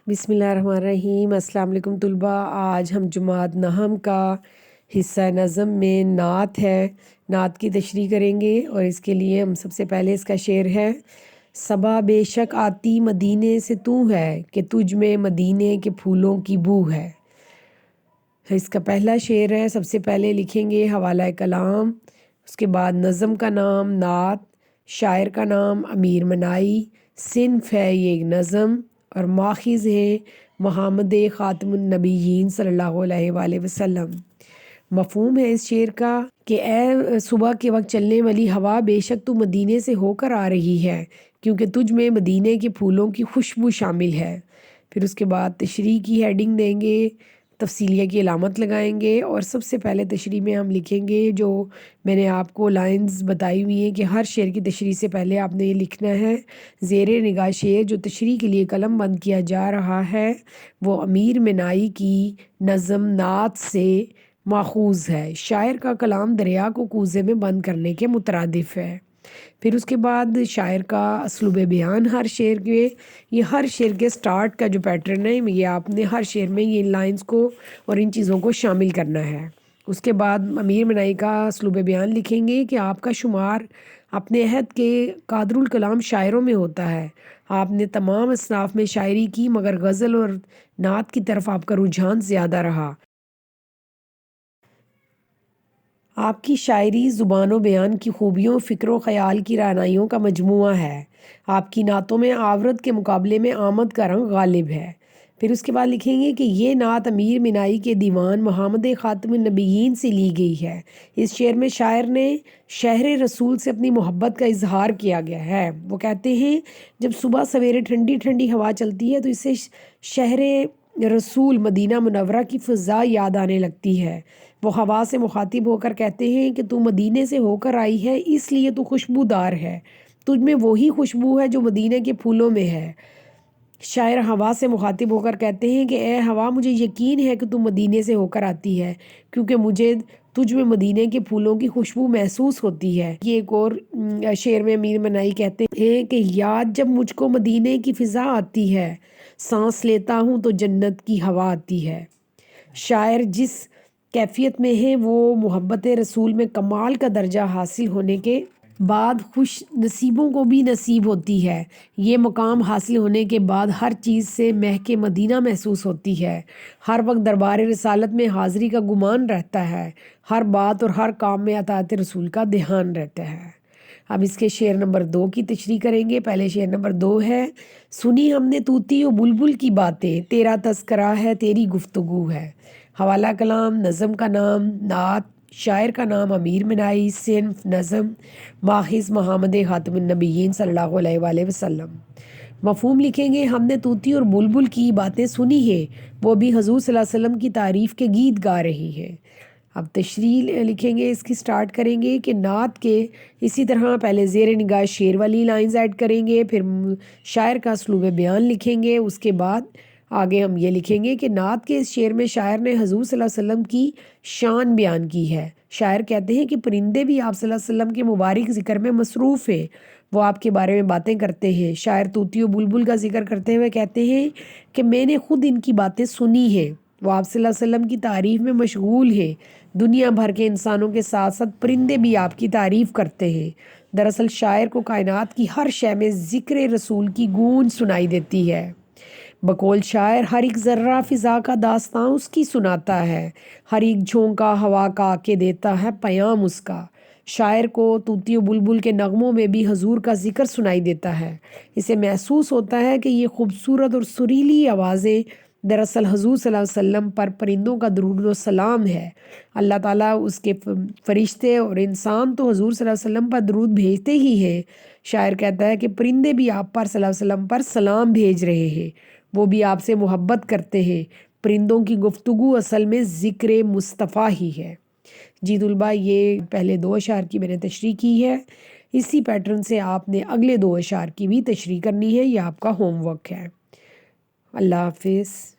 بسم اللہ الرحمن الرحیم۔ السلام علیکم طلباء۔ آج ہم جماعت نحم کا حصہ نظم میں نعت ہے، نعت کی تشریح کریں گے، اور اس کے لیے ہم سب سے پہلے اس کا شعر ہے: صبا بے شک آتی مدینے سے تو ہے، کہ تجھ میں مدینے کے پھولوں کی بو ہے۔ اس کا پہلا شعر ہے، سب سے پہلے لکھیں گے حوالہ کلام، اس کے بعد نظم کا نام نعت، شاعر کا نام امیر منائی، صنف ہے یہ ایک نظم، اور ماخذ ہے محمد خاتم النبیین صلی اللہ علیہ وآلہ وسلم۔ مفہوم ہے اس شعر کا کہ اے صبح کے وقت چلنے والی ہوا، بے شک تو مدینے سے ہو کر آ رہی ہے، کیونکہ تجھ میں مدینے کے پھولوں کی خوشبو شامل ہے۔ پھر اس کے بعد تشریح کی ہیڈنگ دیں گے، تفصیلیہ کی علامت لگائیں گے، اور سب سے پہلے تشریح میں ہم لکھیں گے جو میں نے آپ کو لائنز بتائی ہوئی ہیں کہ ہر شعر کی تشریح سے پہلے آپ نے یہ لکھنا ہے۔ زیر نگاہ شعر جو تشریح کے لیے قلم بند کیا جا رہا ہے وہ امیر منائی کی نظم نعت سے ماخوذ ہے۔ شاعر کا کلام دریا کو کوزے میں بند کرنے کے مترادف ہے۔ پھر اس کے بعد شاعر کا اسلوب بیان ہر شعر کے، یہ ہر شعر کے سٹارٹ کا جو پیٹرن ہے، یہ آپ نے ہر شعر میں یہ لائنز کو اور ان چیزوں کو شامل کرنا ہے۔ اس کے بعد امیر منائی کا اسلوب بیان لکھیں گے کہ آپ کا شمار اپنے عہد کے قادر الکلام شاعروں میں ہوتا ہے۔ آپ نے تمام اصناف میں شاعری کی، مگر غزل اور نعت کی طرف آپ کا رجحان زیادہ رہا۔ آپ کی شاعری زبان و بیان کی خوبیوں، فکر و خیال کی رعنائیوں کا مجموعہ ہے۔ آپ کی نعتوں میں آورد کے مقابلے میں آمد کا رنگ غالب ہے۔ پھر اس کے بعد لکھیں گے کہ یہ نعت امیر منائی کے دیوان محمد خاتم النبیین سے لی گئی ہے۔ اس شعر میں شاعر نے شہر رسول سے اپنی محبت کا اظہار کیا گیا ہے۔ وہ کہتے ہیں جب صبح سویرے ٹھنڈی ٹھنڈی ہوا چلتی ہے تو اس سے شہر رسول مدینہ منورہ کی فضا یاد آنے لگتی ہے۔ وہ ہوا سے مخاطب ہو کر کہتے ہیں کہ تو مدینے سے ہو کر آئی ہے، اس لیے تو خوشبودار ہے، تجھ میں وہی خوشبو ہے جو مدینے کے پھولوں میں ہے۔ شاعر ہوا سے مخاطب ہو کر کہتے ہیں کہ اے ہوا، مجھے یقین ہے کہ تو مدینے سے ہو کر آتی ہے، کیونکہ مجھے تجھ میں مدینے کے پھولوں کی خوشبو محسوس ہوتی ہے۔ یہ ایک اور شعر میں امیر منائی کہتے ہیں کہ یاد جب مجھ کو مدینے کی فضا آتی ہے، سانس لیتا ہوں تو جنت کی ہوا آتی ہے۔ شاعر جس کیفیت میں ہے وہ محبت رسول میں کمال کا درجہ حاصل ہونے کے بعد خوش نصیبوں کو بھی نصیب ہوتی ہے۔ یہ مقام حاصل ہونے کے بعد ہر چیز سے مہک مدینہ محسوس ہوتی ہے۔ ہر وقت دربار رسالت میں حاضری کا گمان رہتا ہے، ہر بات اور ہر کام میں اطاعت رسول کا دھیان رہتا ہے۔ اب اس کے شعر نمبر 2 کی تشریح کریں گے۔ پہلے شعر نمبر 2 ہے: سنی ہم نے طوطی و بلبل کی باتیں، تیرا تذکرہ ہے تیری گفتگو ہے۔ حوالہ کلام، نظم کا نام نعت، شاعر کا نام امیر منائی، صنف نظم، ماخذ محمد خاتم النبیین صلی اللہ علیہ وآلہ وسلم۔ مفہوم لکھیں گے: ہم نے طوطی اور بلبل کی باتیں سنی ہیں، وہ بھی حضور صلی اللہ علیہ وسلم کی تعریف کے گیت گا رہی ہیں۔ اب تشریح لکھیں گے، اس کی سٹارٹ کریں گے کہ نعت کے اسی طرح پہلے زیر نگاہ شعر والی لائنز ایڈ کریں گے، پھر شاعر کا اسلوب بیان لکھیں گے، اس کے بعد آگے ہم یہ لکھیں گے کہ نعت کے اس شعر میں شاعر نے حضور صلی اللہ علیہ وسلم کی شان بیان کی ہے۔ شاعر کہتے ہیں کہ پرندے بھی آپ صلی اللہ علیہ وسلم کے مبارک ذکر میں مصروف ہیں، وہ آپ کے بارے میں باتیں کرتے ہیں۔ شاعر طوطی و بلبل کا ذکر کرتے ہوئے کہتے ہیں کہ میں نے خود ان کی باتیں سنی ہیں، وہ آپ صلی اللہ علیہ وسلم کی تعریف میں مشغول ہیں۔ دنیا بھر کے انسانوں کے ساتھ ساتھ پرندے بھی آپ کی تعریف کرتے ہیں۔ دراصل شاعر کو کائنات کی ہر شے میں ذکر رسول کی گونج سنائی دیتی ہے۔ بقول شاعر ہر ایک ذرہ فضا کا داستان اس کی سناتا ہے، ہر ایک جھونکا ہوا کا آ کے دیتا ہے پیام اس کا۔ شاعر کو طوطی و بلبل کے نغموں میں بھی حضور کا ذکر سنائی دیتا ہے۔ اسے محسوس ہوتا ہے کہ یہ خوبصورت اور سریلی آوازیں دراصل حضور صلی اللہ علیہ وسلم پر پرندوں کا درود و سلام ہے۔ اللہ تعالیٰ اس کے فرشتے اور انسان تو حضور صلی اللہ علیہ وسلم پر درود بھیجتے ہی ہیں۔ شاعر کہتا ہے کہ پرندے بھی آپ پر صلی اللہ علیہ وسلم پر سلام بھیج رہے ہیں، وہ بھی آپ سے محبت کرتے ہیں۔ پرندوں کی گفتگو اصل میں ذکر مصطفیٰ ہی ہے۔ جی طلباء، یہ پہلے 2 اشعار کی میں نے تشریح کی ہے، اسی پیٹرن سے آپ نے اگلے 2 اشعار کی بھی تشریح کرنی ہے، یہ آپ کا ہوم ورک ہے۔ اللہ حافظ۔